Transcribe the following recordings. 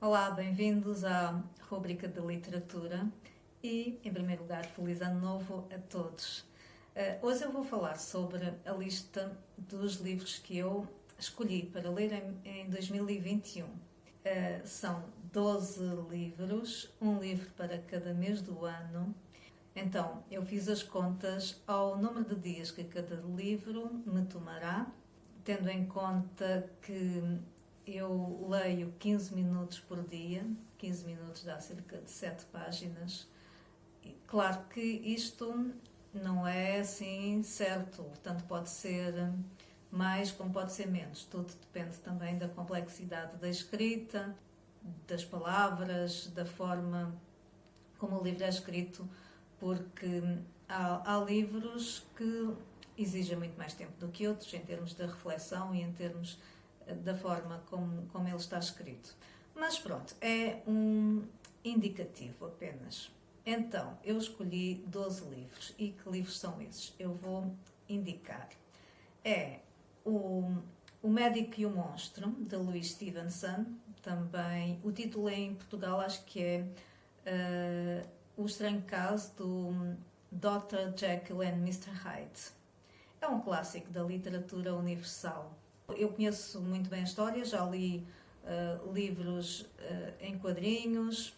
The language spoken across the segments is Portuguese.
Olá, bem-vindos à rubrica de literatura e, em primeiro lugar, feliz ano novo a todos. Hoje eu vou falar sobre a lista dos livros que eu escolhi para ler em 2021. São 12 livros, um livro para cada mês do ano. Então, eu fiz as contas ao número de dias que cada livro me tomará, tendo em conta que eu leio 15 minutos por dia, 15 minutos dá cerca de 7 páginas. E claro que isto não é assim certo, tanto pode ser mais como pode ser menos. Tudo depende também da complexidade da escrita, das palavras, da forma como o livro é escrito, porque há livros que exigem muito mais tempo do que outros em termos de reflexão e em termos da forma como ele está escrito. Mas pronto, é um indicativo apenas. Então, eu escolhi 12 livros. E que livros são esses? Eu vou indicar. É o Médico e o Monstro, de Louise Stevenson. Também, o título em Portugal acho que é O Estranho Caso do Dr. Jekyll and Mr. Hyde. É um clássico da literatura universal. Eu conheço muito bem a história, já li livros em quadrinhos,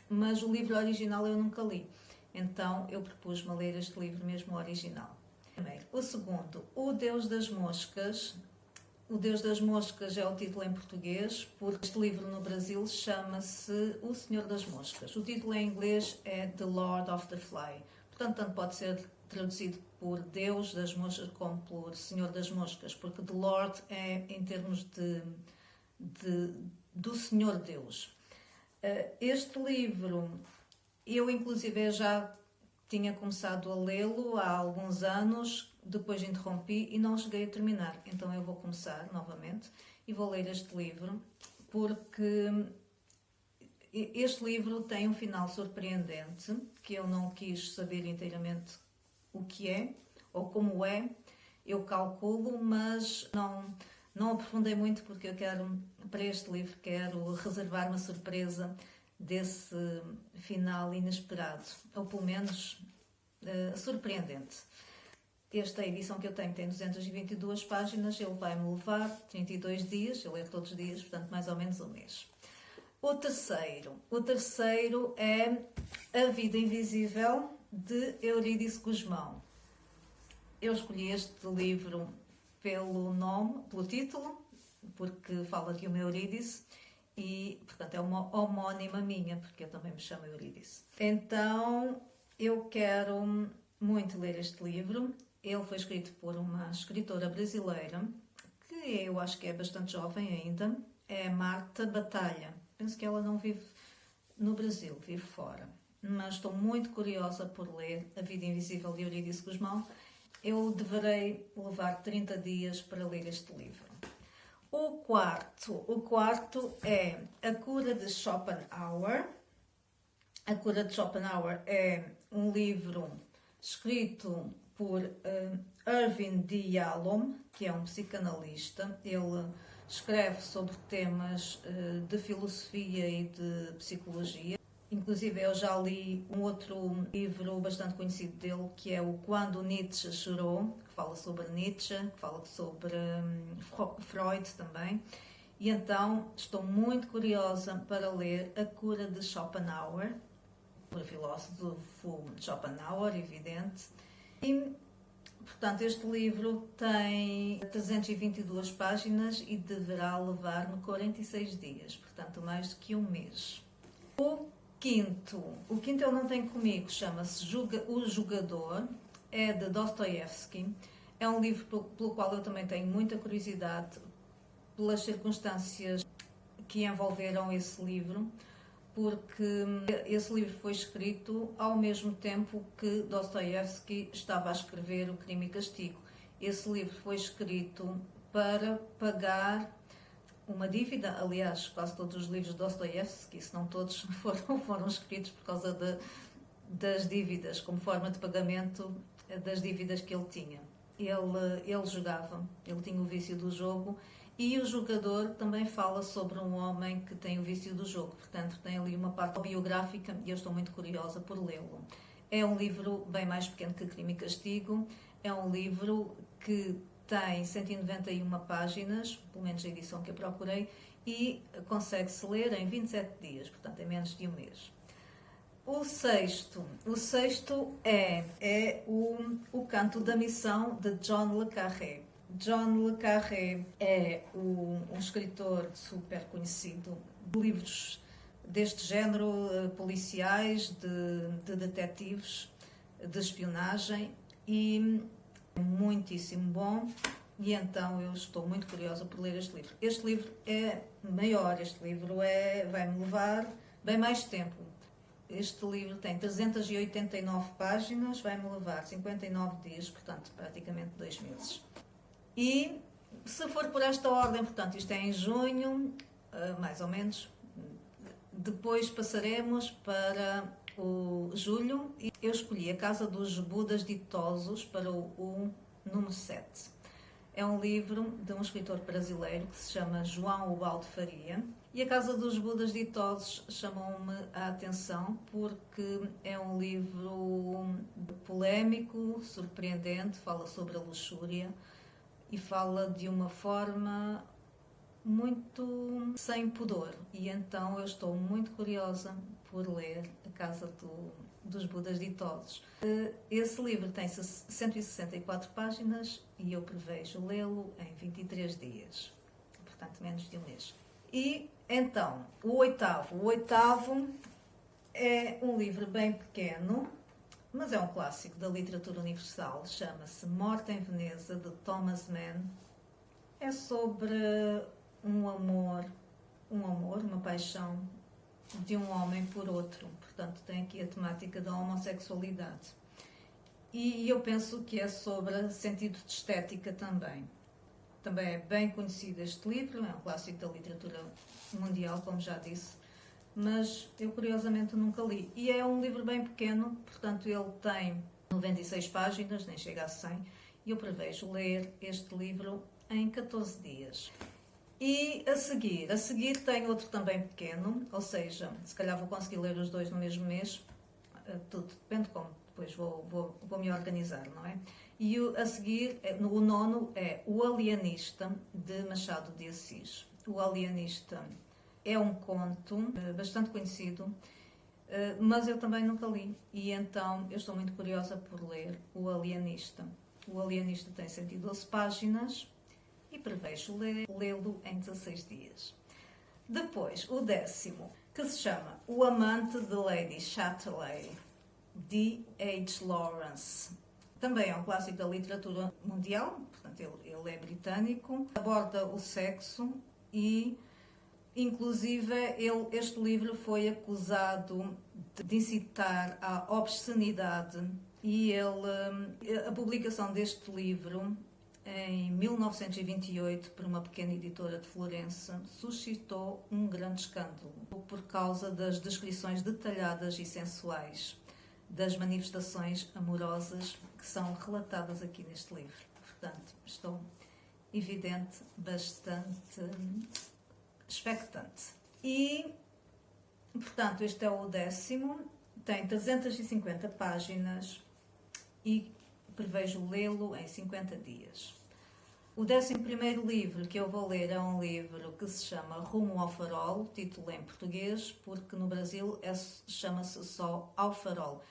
mas o livro original eu nunca li. Então eu propus-me a ler este livro mesmo original. Primeiro. O segundo, O Deus das Moscas. O Deus das Moscas é o título em português, porque este livro no Brasil chama-se O Senhor das Moscas. O título em inglês é The Lord of the Fly. Portanto, tanto pode ser traduzido por Deus das Moscas como por Senhor das Moscas, porque The Lord é em termos do Senhor Deus. Este livro, eu inclusive já tinha começado a lê-lo há alguns anos, depois interrompi e não cheguei a terminar. Então eu vou começar novamente e vou ler este livro, porque este livro tem um final surpreendente, que eu não quis saber inteiramente o que é, ou como é, eu calculo, mas não aprofundei muito porque eu quero, para este livro, quero reservar uma surpresa desse final inesperado, ou pelo menos surpreendente. Esta edição que eu tenho tem 222 páginas, ele vai-me levar 32 dias, eu leio todos os dias, portanto mais ou menos um mês. O terceiro é A Vida Invisível, de Eurídice Gusmão. Eu escolhi este livro pelo nome, pelo título, porque fala de uma Eurídice e, portanto, é uma homónima minha, porque eu também me chamo Eurídice. Então, eu quero muito ler este livro. Ele foi escrito por uma escritora brasileira, que eu acho que é bastante jovem ainda, é Marta Batalha. Penso que ela não vive no Brasil, vive fora. Mas estou muito curiosa por ler A Vida Invisível de Eurídice Gusmão. Eu deverei levar 30 dias para ler este livro. O quarto é A Cura de Schopenhauer. A Cura de Schopenhauer é um livro escrito por Irving D. Yalom, que é um psicanalista. Ele escreve sobre temas de filosofia e de psicologia. Inclusive eu já li um outro livro bastante conhecido dele, que é o Quando Nietzsche Chorou, que fala sobre Nietzsche, que fala sobre Freud também. E então estou muito curiosa para ler A Cura de Schopenhauer, por filósofo Schopenhauer, evidente. E, portanto, este livro tem 322 páginas e deverá levar-me 46 dias, portanto, mais do que um mês. O quinto eu não tenho comigo, chama-se O Jogador, é de Dostoiévski. É um livro pelo qual eu também tenho muita curiosidade, pelas circunstâncias que envolveram esse livro, porque esse livro foi escrito ao mesmo tempo que Dostoiévski estava a escrever O Crime e Castigo. Esse livro foi escrito para pagar uma dívida. Aliás, quase todos os livros de Dostoiévski, se não todos, foram escritos por causa das dívidas, como forma de pagamento das dívidas que ele tinha. Ele jogava, ele tinha o vício do jogo E o jogador também fala sobre um homem que tem o vício do jogo, portanto tem ali uma parte biográfica e eu estou muito curiosa por lê-lo. É um livro bem mais pequeno que Crime e Castigo, é um livro que tem 191 páginas, pelo menos a edição que eu procurei, e consegue-se ler em 27 dias, portanto em menos de um mês. O sexto é o Canto da Missão de John le Carré. John le Carré é um escritor super conhecido de livros deste género, policiais, de detetives, de espionagem, e é muitíssimo bom, e então eu estou muito curiosa por ler este livro. Este livro é maior, este livro vai-me levar bem mais tempo. Este livro tem 389 páginas, vai-me levar 59 dias, portanto praticamente 2 meses. E se for por esta ordem, portanto, isto é em junho, mais ou menos, depois passaremos para o julho e eu escolhi A Casa dos Budas Ditosos para o número 7. É um livro de um escritor brasileiro que se chama João Ubaldo Faria. E A Casa dos Budas Ditosos chamou-me a atenção porque é um livro polémico, surpreendente, fala sobre a luxúria, e fala de uma forma muito sem pudor. E então eu estou muito curiosa por ler A Casa dos Budas Ditosos. Esse livro tem 164 páginas e eu prevejo lê-lo em 23 dias, portanto menos de um mês. E então, o oitavo é um livro bem pequeno, mas é um clássico da literatura universal, chama-se Morte em Veneza, de Thomas Mann. É sobre um amor, uma paixão de um homem por outro. Portanto, tem aqui a temática da homossexualidade. E eu penso que é sobre sentido de estética também. Também é bem conhecido este livro, é um clássico da literatura mundial, como já disse, mas eu curiosamente nunca li. E é um livro bem pequeno, portanto ele tem 96 páginas, nem chega a 100, e eu prevejo ler este livro em 14 dias. E a seguir tem outro também pequeno, ou seja, se calhar vou conseguir ler os dois no mesmo mês, tudo depende como depois vou me organizar, não é? E a seguir, o nono é O Alienista, de Machado de Assis. O Alienista é um conto bastante conhecido, mas eu também nunca li, e então eu estou muito curiosa por ler O Alienista. O Alienista tem 112 páginas e prevejo lê-lo em 16 dias. Depois, o 10º, que se chama O Amante de Lady Chatterley, de H. Lawrence. Também é um clássico da literatura mundial, portanto ele é britânico, aborda o sexo e, inclusive, este livro foi acusado de incitar à obscenidade, e a publicação deste livro em 1928 por uma pequena editora de Florença suscitou um grande escândalo por causa das descrições detalhadas e sensuais das manifestações amorosas que são relatadas aqui neste livro. Portanto, estou evidente, bastante expectante. E, portanto, este é o 10º, tem 350 páginas e prevejo lê-lo em 50 dias. O 11º livro que eu vou ler é um livro que se chama Rumo ao Farol, título em português, porque no Brasil chama-se só Ao Farol.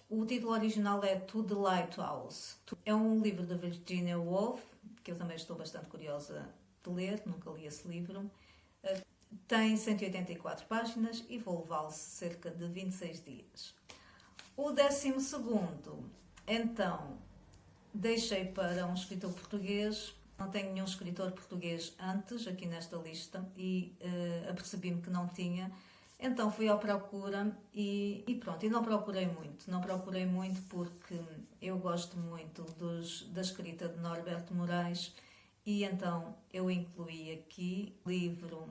O título original é To the Lighthouse. É um livro de Virginia Woolf, que eu também estou bastante curiosa de ler, nunca li esse livro. Tem 184 páginas e vou levá-lo cerca de 26 dias. O 12º, então, deixei para um escritor português. Não tenho nenhum escritor português antes aqui nesta lista e apercebi-me que não tinha. Então fui à procura e pronto, e não procurei muito porque eu gosto muito da escrita de Norberto Moraes, e então eu incluí aqui o livro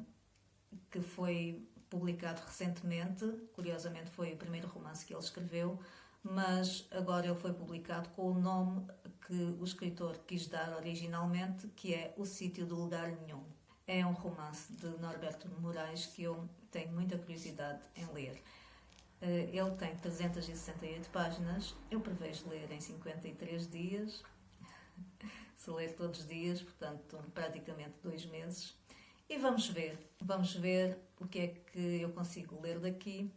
que foi publicado recentemente, curiosamente foi o primeiro romance que ele escreveu, mas agora ele foi publicado com o nome que o escritor quis dar originalmente, que é O Sítio do Lugar Nenhum. É um romance de Norberto Moraes que eu tenho muita curiosidade em ler. Ele tem 368 páginas, eu prevejo ler em 53 dias, se ler todos os dias, portanto, praticamente 2 meses. E vamos ver o que é que eu consigo ler daqui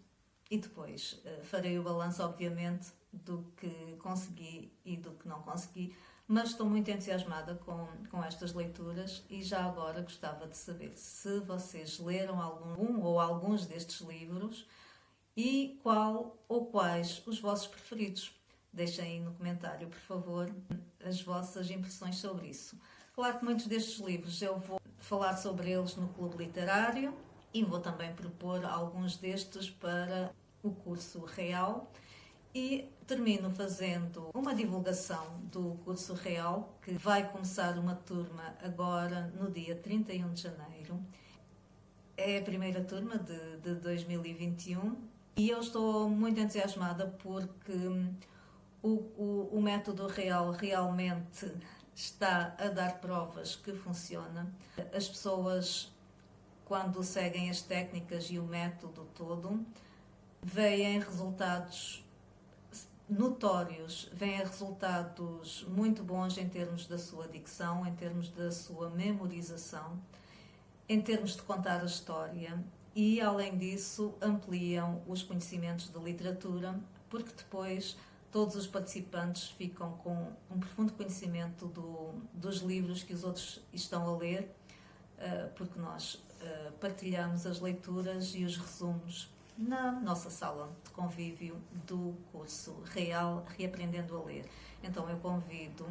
e depois farei o balanço, obviamente, do que consegui e do que não consegui, mas estou muito entusiasmada com estas leituras e já agora gostava de saber se vocês leram algum ou alguns destes livros e qual ou quais os vossos preferidos. Deixem aí no comentário, por favor, as vossas impressões sobre isso. Claro que muitos destes livros eu vou falar sobre eles no Clube Literário e vou também propor alguns destes para o curso real. E termino fazendo uma divulgação do curso real, que vai começar uma turma agora no dia 31 de janeiro. É a primeira turma de 2021 e eu estou muito entusiasmada porque o método real realmente está a dar provas que funciona. As pessoas, quando seguem as técnicas e o método todo, veem resultados notórios, veem resultados muito bons em termos da sua dicção, em termos da sua memorização, em termos de contar a história e, além disso, ampliam os conhecimentos de literatura, porque depois todos os participantes ficam com um profundo conhecimento dos livros que os outros estão a ler, porque nós partilhamos as leituras e os resumos na nossa sala de convívio do curso Real Reaprendendo a Ler. Então eu convido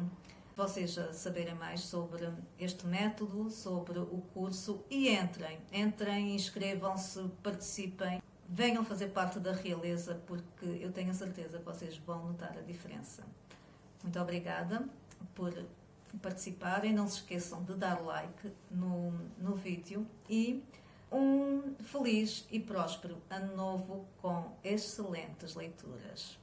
vocês a saberem mais sobre este método, sobre o curso e entrem, inscrevam-se, participem, venham fazer parte da realeza, porque eu tenho a certeza que vocês vão notar a diferença. Muito obrigada por participarem, não se esqueçam de dar like no vídeo e um feliz e próspero ano novo com excelentes leituras.